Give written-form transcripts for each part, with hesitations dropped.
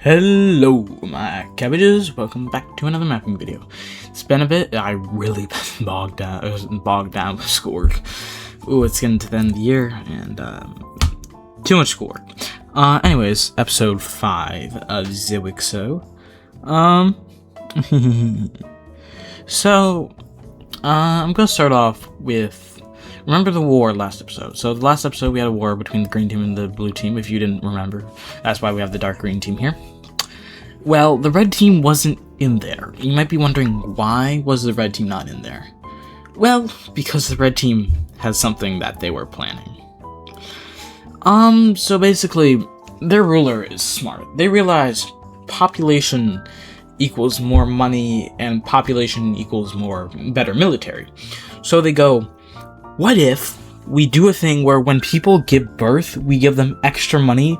Hello, my cabbages. Welcome back to another mapping video. It's been a bit. I really been bogged down with schoolwork. Ooh, it's getting to the end of the year, and too much schoolwork. Anyways, episode 5 of Zewixo. So, I'm gonna start off with. Remember the war last episode. So the last episode we had a war between the green team and the blue team, if you didn't remember. That's why we have the dark green team here. Well, the red team wasn't in there. You might be wondering, why was the red team not in there? Well, because the red team has something that they were planning. So basically, their ruler is smart. They realize population equals more money and population equals better military. So they go, what if we do a thing where when people give birth, we give them extra money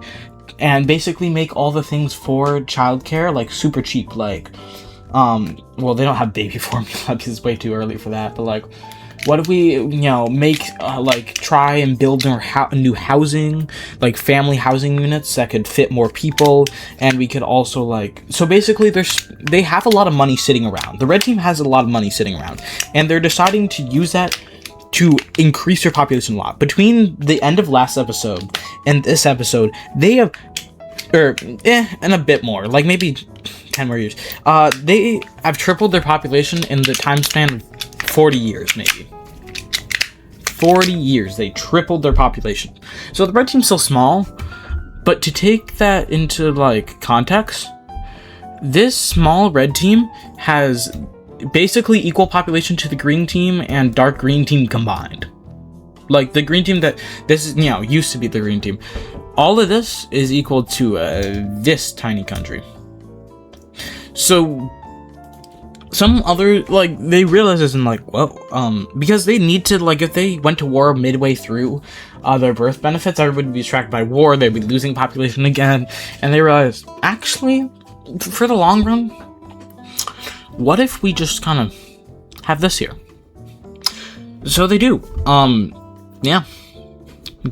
and basically make all the things for childcare like super cheap, like, well, they don't have baby formula because it's way too early for that, but like, what if we, make, try and build new housing, like family housing units that could fit more people, and we could also, so basically they have a lot of money sitting around. The red team has a lot of money sitting around, and they're deciding to use that to increase their population a lot. Between the end of last episode and this episode, they have, and a bit more, like maybe 10 more years. They have tripled their population in the time span of 40 years, maybe. 40 years, they tripled their population. So the red team's still small, but to take that into, context, this small red team has basically equal population to the green team and dark green team combined. Like the green team that this is, used to be the green team. All of this is equal to this tiny country. So some other, they realize this and because they need to, if they went to war midway through their birth benefits, everybody would be distracted by war, they'd be losing population again, and they realize, actually, for the long run, what if we just kind of have this here? So they do. Yeah.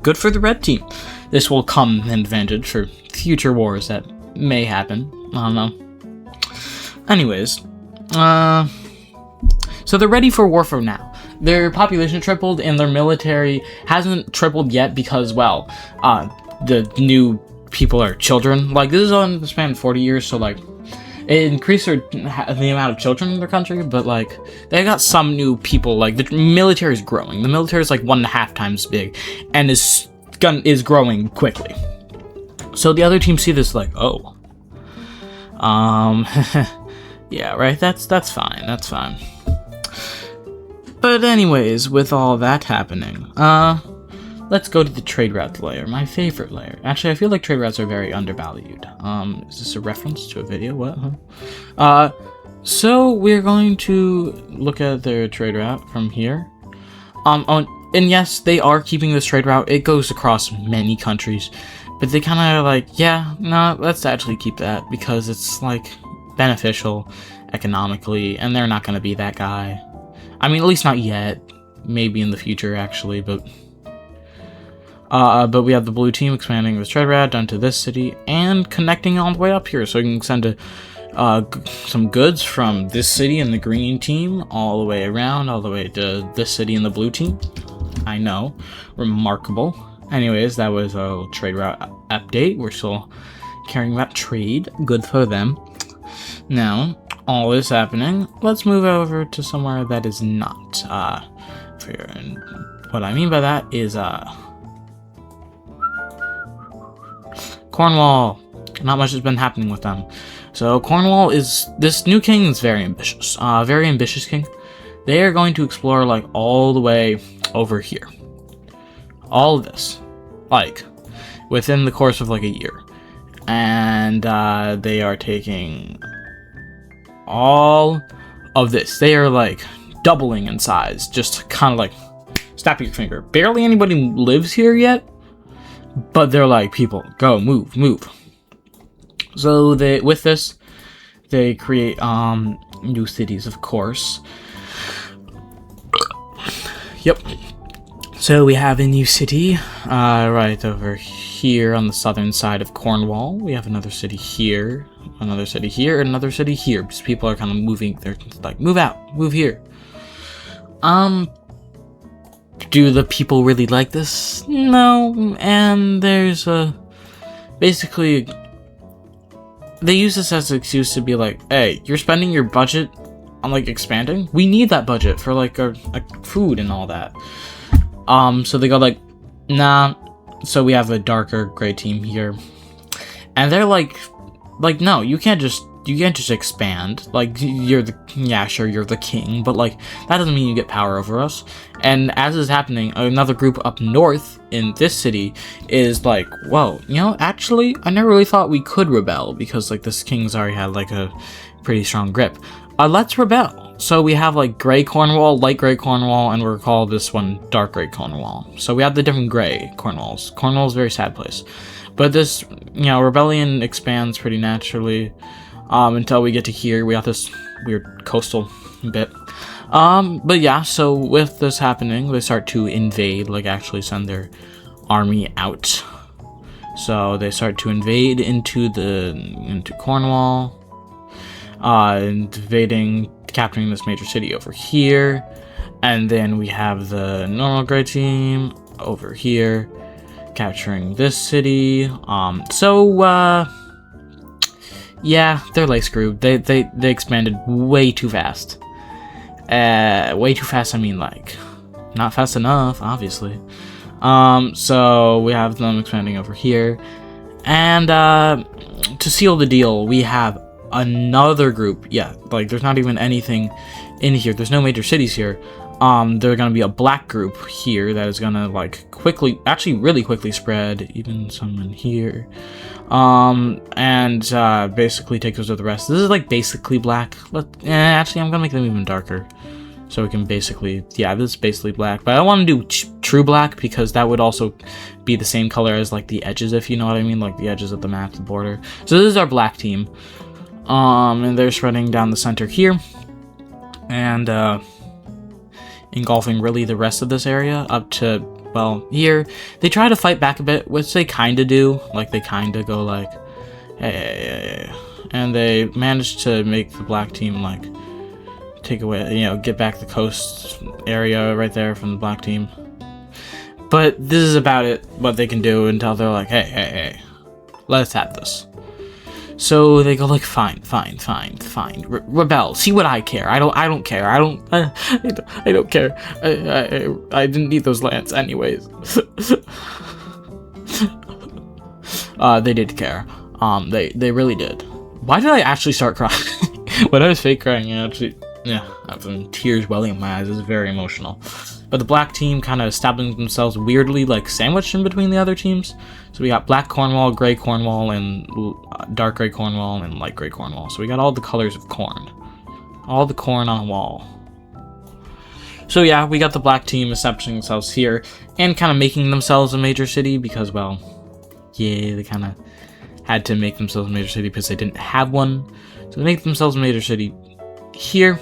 Good for the red team. This will come an advantage for future wars that may happen. I don't know. Anyways, so they're ready for war for now. Their population tripled and their military hasn't tripled yet because, well, the new people are children. This is on the span of 40 years, so, it increased the amount of children in their country, but, they got some new people. The military is growing. The military is, 1.5 times big, and is growing quickly. So the other teams see this, oh. Yeah, right, that's fine, that's fine. But anyways, with all that happening, let's go to the trade route layer, my favorite layer. Actually, I feel like trade routes are very undervalued. Is this a reference to a video? What? Huh? So we're going to look at their trade route from here. And yes, they are keeping this trade route. It goes across many countries, but they kind of yeah, no, let's actually keep that because it's beneficial economically, and they're not going to be that guy. I mean, at least not yet. Maybe in the future, actually, but we have the blue team expanding this trade route down to this city and connecting all the way up here, so we can send some goods from this city and the green team all the way around, all the way to this city and the blue team. I know, remarkable. Anyways, that was a little trade route update. We're still caring about trade. Good for them. Now, all this happening, let's move over to somewhere that is not. And what I mean by that is Cornwall. Not much has been happening with them. So Cornwall is, this new king is very ambitious. Very ambitious king. They are going to explore all the way over here. All of this. Within the course of a year. And they are taking all of this. They are doubling in size. Just kind of snap your finger. Barely anybody lives here yet. But they're people, go, move, move. So with this, they create new cities, of course. Yep. So we have a new city right over here. here on the southern side of Cornwall. We have another city here, another city here, and another city here. Because people are kind of moving. They're like, move out, move here. Do the people really like this? No. And there's basically, they use this as an excuse to be like, hey, you're spending your budget on like expanding. We need that budget for like our food and all that. So they go like, nah. So we have a darker gray team here, and they're like, no, you can't just expand. Like, you're the king, but like that doesn't mean you get power over us. And as is happening, another group up north in this city is like, whoa, actually, I never really thought we could rebel because like this king's already had like a pretty strong grip. Let's rebel. So we have like gray Cornwall, light gray Cornwall, and we'll call this one dark gray Cornwall. So we have the different gray Cornwalls. Cornwall's a very sad place, but this rebellion expands pretty naturally. Until we get to here, we got this weird coastal bit. But yeah, so with this happening, they start to invade, like actually send their army out. So they start to invade into Cornwall, invading, capturing this major city over here. And then we have the normal gray team over here, capturing this city. Yeah, they're like screwed. They expanded way too fast. Way too fast, I mean like, not fast enough, obviously. So we have them expanding over here. And to seal the deal, we have another group. Yeah, like there's not even anything in here. There's no major cities here. There's gonna be a black group here that is gonna like really quickly spread, even some in here. And basically take those to the rest. This is like basically black. Actually, I'm gonna make them even darker, so we can basically, yeah, this is basically black. But I want to do true black because that would also be the same color as like the edges, if you know what I mean, like the edges of the map, the border. So this is our black team, and they're spreading down the center here, and engulfing really the rest of this area up to, well, here. They try to fight back a bit, which they kind of do. Like, they kind of go like, hey. And they manage to make the black team, like, take away, get back the coast area right there from the black team. But this is about it, what they can do until they're like, hey, let's have this. So they go like, fine, rebel. See what I care. I don't care. I don't care. I didn't need those lands anyways. They did care. They really did. Why did I actually start crying? When I was fake crying, I have some tears welling in my eyes. It was very emotional. But the black team kind of establishing themselves weirdly, like sandwiched in between the other teams. So we got black Cornwall, gray Cornwall, and dark gray Cornwall, and light gray Cornwall. So we got all the colors of corn. All the corn on a wall. So yeah, we got the black team establishing themselves here, and kind of making themselves a major city, because, well, yeah, they kind of had to make themselves a major city because they didn't have one. So they make themselves a major city here.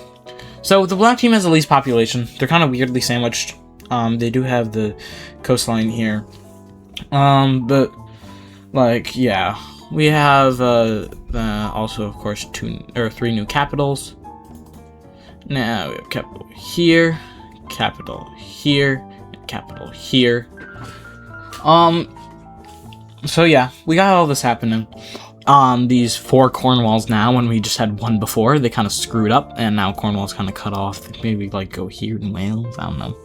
So the black team has the least population. They're kind of weirdly sandwiched. They do have the coastline here. But like, yeah, we have also, of course, 3 new capitals. Now we have capital here, and capital here. So yeah, we got all this happening. These 4 Cornwalls now, when we just had 1 before, they kind of screwed up, and now Cornwall's kind of cut off. Maybe like go here in Wales. I don't know.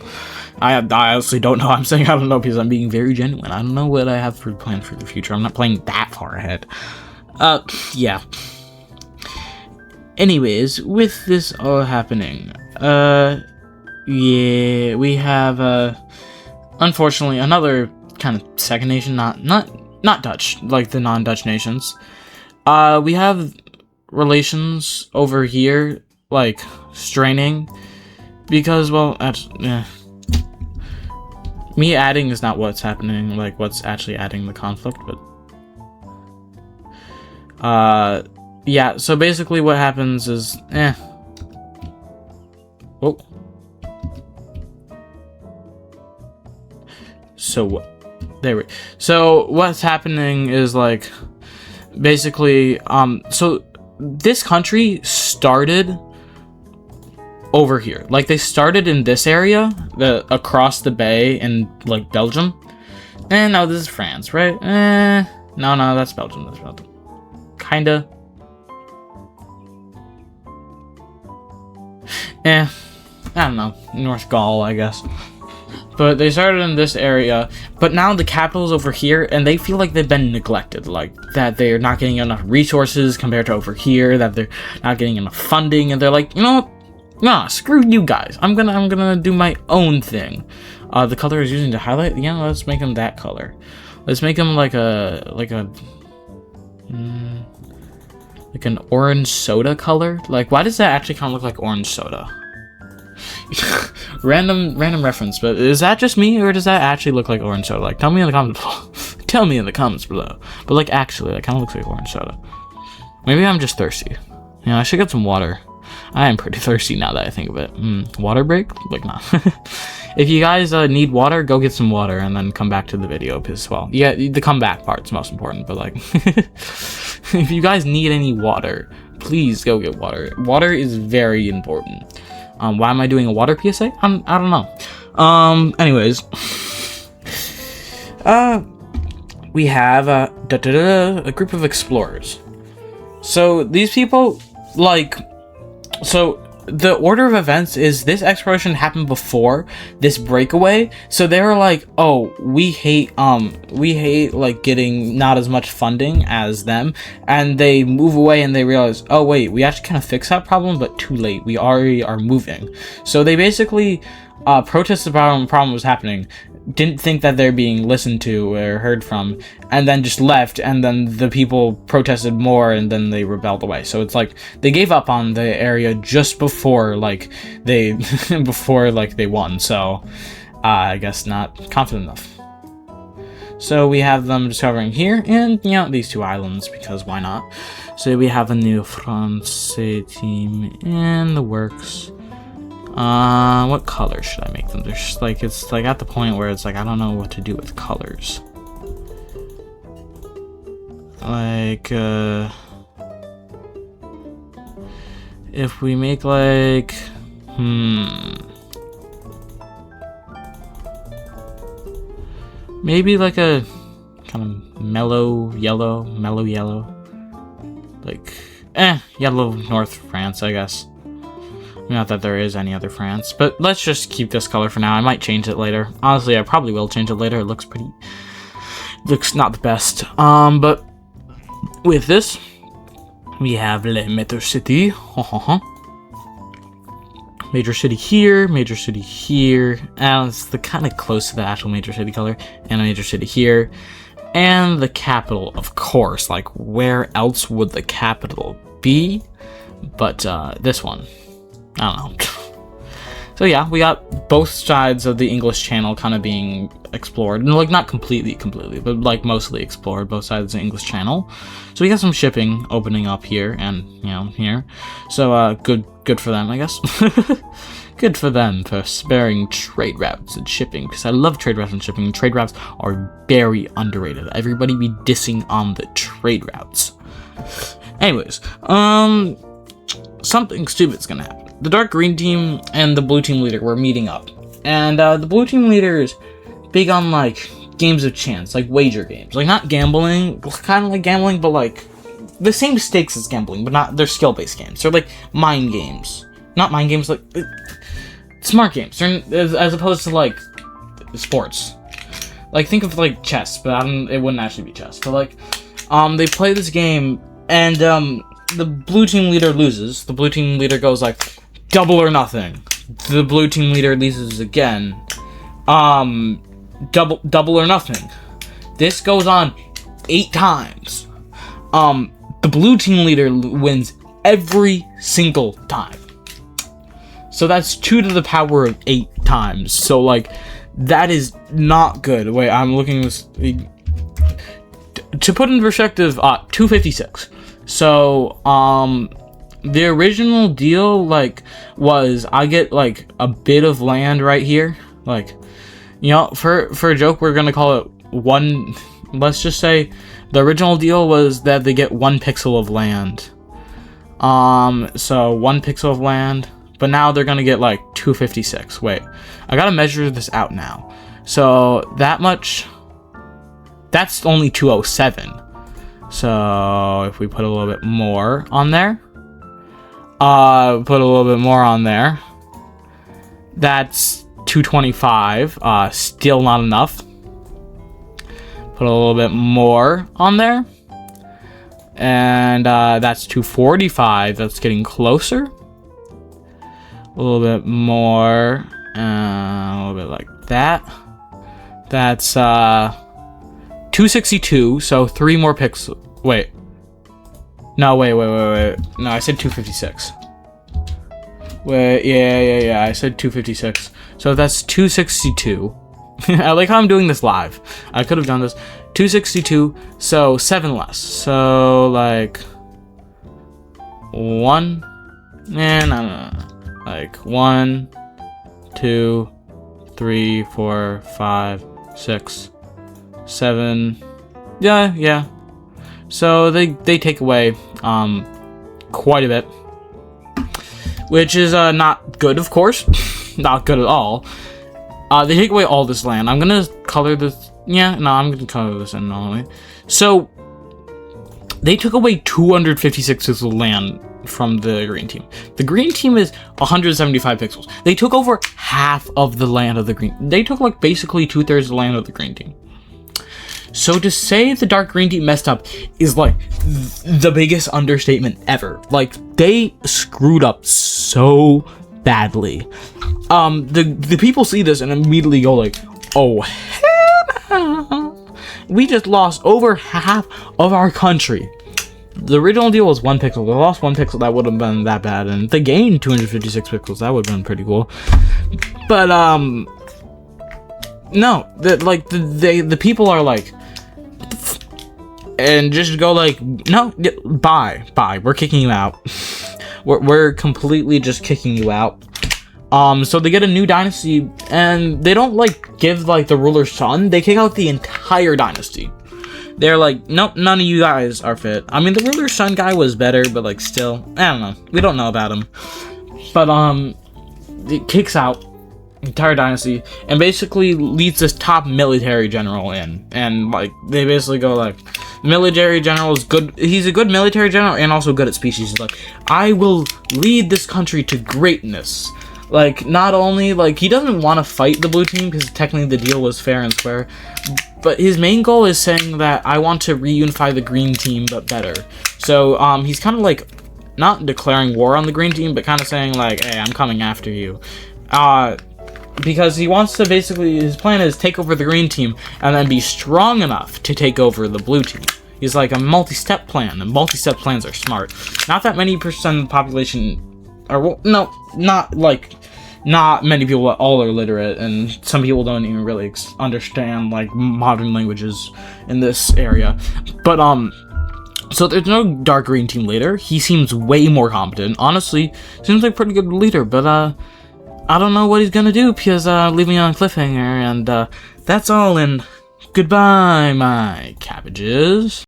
I honestly don't know. I'm saying I don't know because I'm being very genuine. I don't know what I have planned for the future. I'm not playing that far ahead. Yeah. Anyways, with this all happening, yeah, we have unfortunately another kind of second nation, not Dutch, like the non-Dutch nations. We have relations over here, like, straining, because, well, me adding is not what's happening, like, what's actually adding the conflict, but, yeah, so basically what happens is, So there we. So what's happening is like, basically, so this country started over here. Like they started in this area, across the bay in like Belgium. And no, this is France, right? No, that's Belgium. That's Belgium. Kinda. I don't know. North Gaul, I guess. But they started in this area, but now the capital's over here, and they feel like they've been neglected, like that they're not getting enough resources compared to over here, that they're not getting enough funding, and they're like, you know what? Nah, screw you guys. I'm gonna do my own thing. The color is using to highlight. Yeah, let's make them that color. Let's make them like an orange soda color. Like, why does that actually kind of look like orange soda? random reference, but is that just me, or does that actually look like orange soda? Like, tell me in the comments below. Tell me in the comments below. But like, actually, that kind of looks like orange soda. Maybe I'm just thirsty. Yeah, I should get some water. I am pretty thirsty now that I think of it. Water break? Like, nah. If you guys need water, go get some water and then come back to the video, because, well, yeah, the comeback part's most important, but like, if you guys need any water, please go get water. Water is very important. Why am I doing a water PSA? I don't know. Anyways, we have a group of explorers. So these people, like, so the order of events is this exploration happened before this breakaway, so they were like, oh, we hate like getting not as much funding as them, and they move away and they realize, oh wait, we actually kind of fixed that problem, but too late, we already are moving. So they basically protested about the problem was happening, didn't think that they're being listened to or heard from, and then just left, and then the people protested more, and then they rebelled away. So it's like they gave up on the area just before like they before like they won. So I guess not confident enough. So we have them discovering here, and you know, these two islands, because why not? So we have a new France team in the works. What color should I make them? There's like, it's like at the point where it's like, I don't know what to do with colors. Like, if we make like, maybe like a kind of mellow yellow, like, yellow North France, I guess. Not that there is any other France, but let's just keep this color for now. I might change it later. Honestly, I probably will change it later. It looks looks not the best. But with this, we have Le Metro City. Major city here, and it's the kind of close to the actual major city color, and a major city here, and the capital, of course. Like, where else would the capital be? But this one. I don't know. So yeah, we got both sides of the English Channel kind of being explored, and like not completely, but like mostly explored, both sides of the English Channel. So we got some shipping opening up here and, you know, here. So good for them, I guess. Good for them for sparing trade routes and shipping, because I love trade routes and shipping. Trade routes are very underrated. Everybody be dissing on the trade routes. Anyways, something stupid's gonna happen. The dark green team and the blue team leader were meeting up, and the blue team leader is big on like games of chance, like wager games, like not gambling, kind of like gambling, but like the same stakes as gambling, but not, they're skill-based games. They're like mind games, not mind games, like smart games. They're, as opposed to like sports. Like think of like chess, but it wouldn't actually be chess. But like, they play this game, and the blue team leader loses. The blue team leader goes like, double or nothing. The blue team leader loses again. Double or nothing. This goes on 8 times. The blue team leader wins every single time. So that's 2 to the power of 8 times. So like, that is not good. Wait, I'm looking at this. To put in perspective, 256. So, the original deal, like, was I get, like, a bit of land right here. Like, you know, for a joke, we're gonna call it one, let's just say the original deal was that they get 1 pixel of land. So 1 pixel of land, but now they're gonna get like 256. Wait, I gotta measure this out now. So that much, that's only 207. So if we put a little bit more on there, that's 225. Still not enough. Put a little bit more on there, and that's 245. That's getting closer. A little bit more, a little bit like that. That's 262. So 3 more pixels. Wait. No, wait. No, I said 256. Wait, yeah. I said 256. So that's 262. I like how I'm doing this live. I could have done this. 262. So 7 less. So like 1. No. Like 1, 2, 3, 4, 5, 6, 7. Yeah. So they take away quite a bit, which is not good, of course. Not good at all. They take away all this land. I'm gonna color this. Yeah, no, I'm gonna color this in normally. So they took away 256 pixels of land from the green team. The green team is 175 pixels. They took over half of the land of the green. They took like basically 2/3 of the land of the green team. So to say the dark green team messed up is like the biggest understatement ever. Like they screwed up so badly. The people see this and immediately go like, oh hell no. We just lost over half of our country. The original deal was 1 pixel. They lost 1 pixel, that would have been that bad, and they gained 256 pixels. That would have been pretty cool. But no, the people are like, and just go like, no, bye. We're kicking you out. we're completely just kicking you out. So they get a new dynasty, and they don't like give like the ruler's son. They kick out the entire dynasty. They're like, nope, none of you guys are fit. I mean, the ruler's son guy was better, but like still, I don't know. We don't know about him. But it kicks out the entire dynasty and basically leads this top military general in. And like they basically go like, the military general is good. He's a good military general and also good at speeches. He's like, I will lead this country to greatness. Like, not only, like, he doesn't want to fight the blue team because technically the deal was fair and square, but his main goal is saying that I want to reunify the green team, but better. So, he's kind of, like, not declaring war on the green team, but kind of saying, like, hey, I'm coming after you. Because he wants to basically, his plan is take over the green team and then be strong enough to take over the blue team. He's like a multi-step plan, and multi-step plans are smart. Not that many percent of the population are, well, no, not many people at all are literate, and some people don't even really understand like modern languages in this area. But so there's no dark green team leader. He seems way more competent. Honestly, seems like a pretty good leader, but I don't know what he's gonna do because leaving me on a cliffhanger, and that's all. And goodbye, my cabbages.